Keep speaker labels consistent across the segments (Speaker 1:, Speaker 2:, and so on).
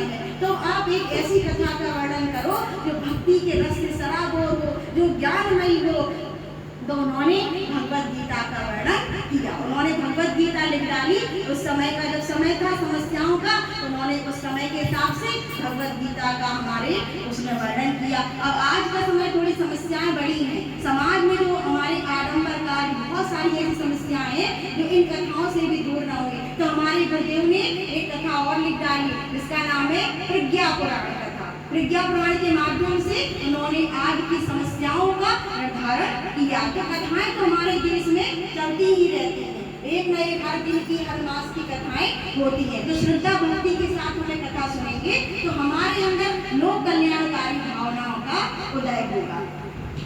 Speaker 1: है। तो आप एक ऐसी कथा का वर्णन करो जो भक्ति के रस से सराबोर हो, जो ज्ञानमयी हो। तो उन्होंने भगवत गीता का वर्णन किया। उन्होंने भगवत गीता लिख डाली। उस समय का जब समय था समस्याओं का, तो उन्होंने उस समय के हिसाब से भगवत गीता का हमारे उसमें वर्णन किया। अब आज का समय थोड़ी समस्याएं बड़ी हैं समाज में, जो हमारे आडंबरकारी बहुत सारी ऐसी समस्याएं हैं जो इन कथाओं से भी दूर न होंगी। तो हमारे गुरुदेव ने एक कथा और लिख डाली जिसका नाम है प्रज्ञा पुराण कथा। प्रज्ञा पुराण के माध्यम से उन्होंने आज की समस्याओं का निर्धारण किया। तो कथाएं तो हमारे देश में चलती ही रहती हैं, एक न एक हर दिन की हर मास की कथाएं होती हैं। तो श्रद्धा भक्ति के साथ हमें कथा सुनेंगे तो हमारे अंदर लोक कल्याणकारी भावनाओं का उदय होगा।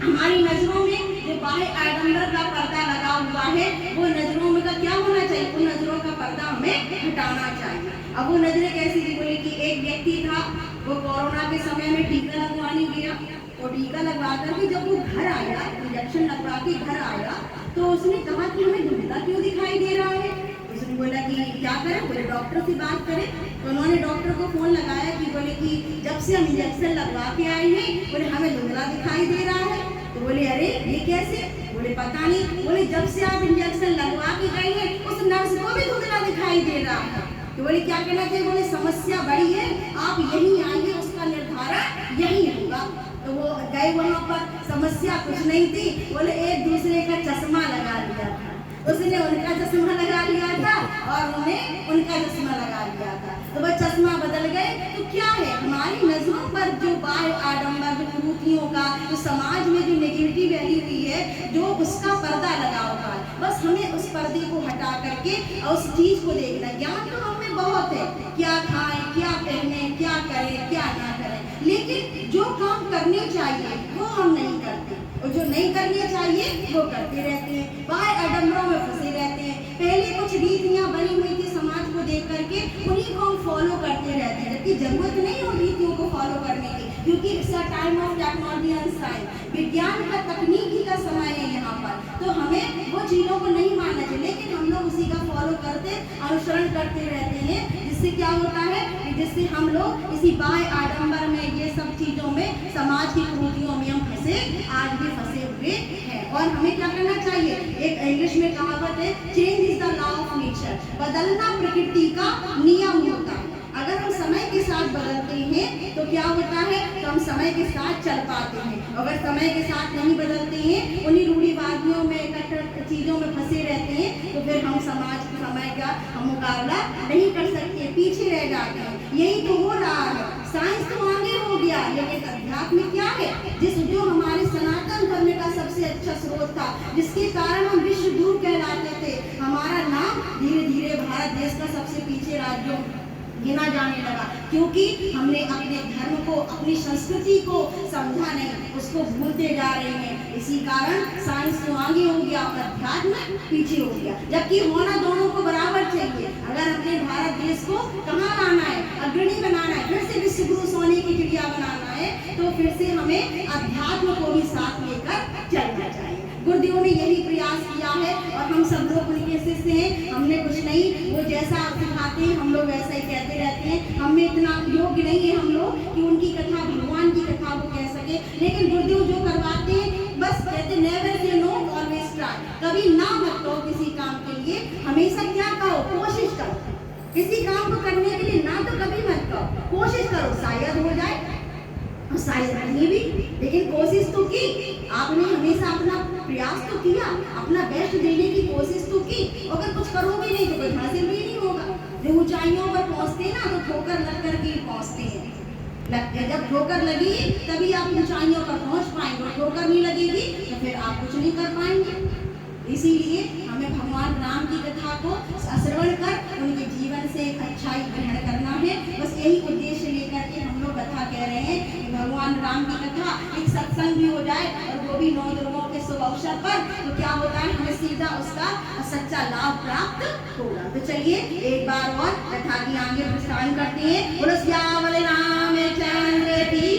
Speaker 1: हमारी नजरों में जो बाह्य आडंबर का पर्दा लगा हुआ है, वो नजरों में का क्या होना चाहिए? उन नजरों का पर्दा हमें हटाना चाहिए। अब वो नजरें कैसी थी? बोले कि एक व्यक्ति था, वो कोरोना के समय में टीका लगवाने गया। और टीका लगवा करके जब वो घर आया, इंजेक्शन लगवा के घर आया, तो उसने कहा कि हमें धुंधला क्यों दिखाई दे रहा है। उसने बोला कि क्या करें? बोले डॉक्टर से बात करें। तो उन्होंने डॉक्टर को फोन लगाया कि बोले कि जब से हम इंजेक्शन लगवा के आए हैं, बोले हमें धुंधला दिखाई दे रहा है। तो बोले अरे ये कैसे? बोले पता नहीं। बोले जब से आप इंजेक्शन लगवा के गए हैं, उस नर्स को भी धुंधला दिखाई दे रहा है। तो बोले क्या कहना चाहिए? बोले समस्या बड़ी है, आप यहीं आइए, उसका निर्धारण यही होगा। तो वो गए वहाँ पर, समस्या कुछ नहीं थी। बोले एक दूसरे का चश्मा लगा लिया था, उसने उनका चश्मा लगा लिया था और उन्हें उनका चश्मा लगा लिया था। तो वह चश्मा बदल गए। तो क्या है, हमारी नजरों पर जो बाह्य आडंबर, जो कुरीतियों का, जो समाज में जो नेगेटिविटी फैली हुई है, जो उसका पर्दा लगा हुआ है, बस हमें उस पर्दे को हटा करके और उस चीज को देखना। ज्ञान तो हमें बहुत है, क्या खाएं, क्या पहने, क्या करें, क्या ना करें, लेकिन जो काम करने चाहिए वो हम नहीं करते, और जो नहीं करने चाहिए वो करते रहते हैं, बाहर आडंबरों में फंसे रहते हैं। पहले कुछ रीतियां बनी हुई थी समाज को देख करके, उन्हीं को हम फॉलो करते रहते हैं, जबकि जरूरत नहीं हो रीतियों को फॉलो करने की, क्योंकि इसका time of technology and science, विज्ञान का, तकनीकी का समय है यहाँ पर। तो हमें वो चीजों को नहीं मानना चाहिए, लेकिन हम लोग उसी का फॉलो करते, अनुसरण करते रहते हैं। जिससे क्या होता है, जिससे हम लोग इसी बाह्य आडंबर में, ये सब चीजों में, समाज की कुरीतियों में हम फंसे, आज भी फंसे हुए हैं। और हमें क्या करना चाहिए? एक इंग्लिश में कहावत है, change is the law of nature, बदलना प्रकृति का नियम होता है। अगर हम समय के साथ बदलते हैं तो क्या होता है? तो हम समय के साथ चल पाते हैं। अगर समय के साथ नहीं बदलते हैं, उन्हीं रूढ़िवादियों में, कट्टर चीजों में फंसे रहते हैं, तो फिर हम समाज के समय का हम मुकाबला नहीं कर सकते, पीछे रह जाते हैं। यही तो हो रहा है। साइंस तो आगे हो गया, लेकिन अध्यात्म क्या है? जो हमारे सनातन धर्म का सबसे अच्छा स्रोत था, जिसके कारण हम विश्व गुरु कहलाते थे, हमारा नाम धीरे धीरे भारत देश का सबसे पीछे राज्यों गिना जाने लगा, क्योंकि हमने अपने धर्म को, अपनी संस्कृति को समझा नहीं, उसको भूलते जा रहे हैं। इसी कारण साइंस तो आगे हो गया और अध्यात्म पीछे हो गया, जबकि होना दोनों को बराबर चाहिए। अगर अपने भारत देश को कहाँ लाना है, अग्रणी बनाना है, फिर से विश्व गुरु सोने की चिड़िया बनाना है, तो फिर से हमें अध्यात्म को भी साथ लेकर चलना चाहिए। गुरुदेव ने यही प्रयास किया है और हम सब लोग उनके शिष्य हैं। हमने कुछ नहीं, वो जैसा सिखाते हैं हम लोग वैसा ही कहते रहते हैं। हमें इतना योग्य नहीं है हम लोग कि उनकी कथा, भगवान की कथा को कह सके, लेकिन गुरुदेव जो करवाते हैं, बस कहते never say no, always try. कभी ना मत कहो किसी काम के लिए, हमेशा क्या कहो? कोशिश करो। किसी काम को करने के लिए ना तो कभी मत कहो, कोशिश करो, शायद हो जाए, शायद नहीं भी, लेकिन कोशिश तो की। आपने हमेशा अपना प्रयास तो किया, अपना बेस्ट देने की कोशिश तो की। अगर कुछ करोगे नहीं तो कुछ हासिल भी नहीं होगा। जो ऊंचाइयों पर पहुंचते ना, तो ठोकर लग कर के पहुंचते हैं। जब ठोकर लगी तभी आप ऊंचाइयों पर पहुंच पाएंगे, ठोकर नहीं लगेगी तो फिर आप कुछ नहीं कर पाएंगे। इसीलिए हमें भगवान राम की कथा को श्रवण कर उनके जीवन से अच्छाई ग्रहण करना है। बस यही उद्देश्य लेकर के हम लोग कथा कह रहे हैं कि भगवान राम की कथा एक सत्संग भी हो जाए, और वो भी 9 दुर्गों के शुभ अवसर पर, तो क्या होता है, हमें सीधा उसका सच्चा लाभ प्राप्त होगा। तो चलिए एक बार और कथा की आगे प्रस्थान करते हैं। बोलो श्यामल रामचंद्र की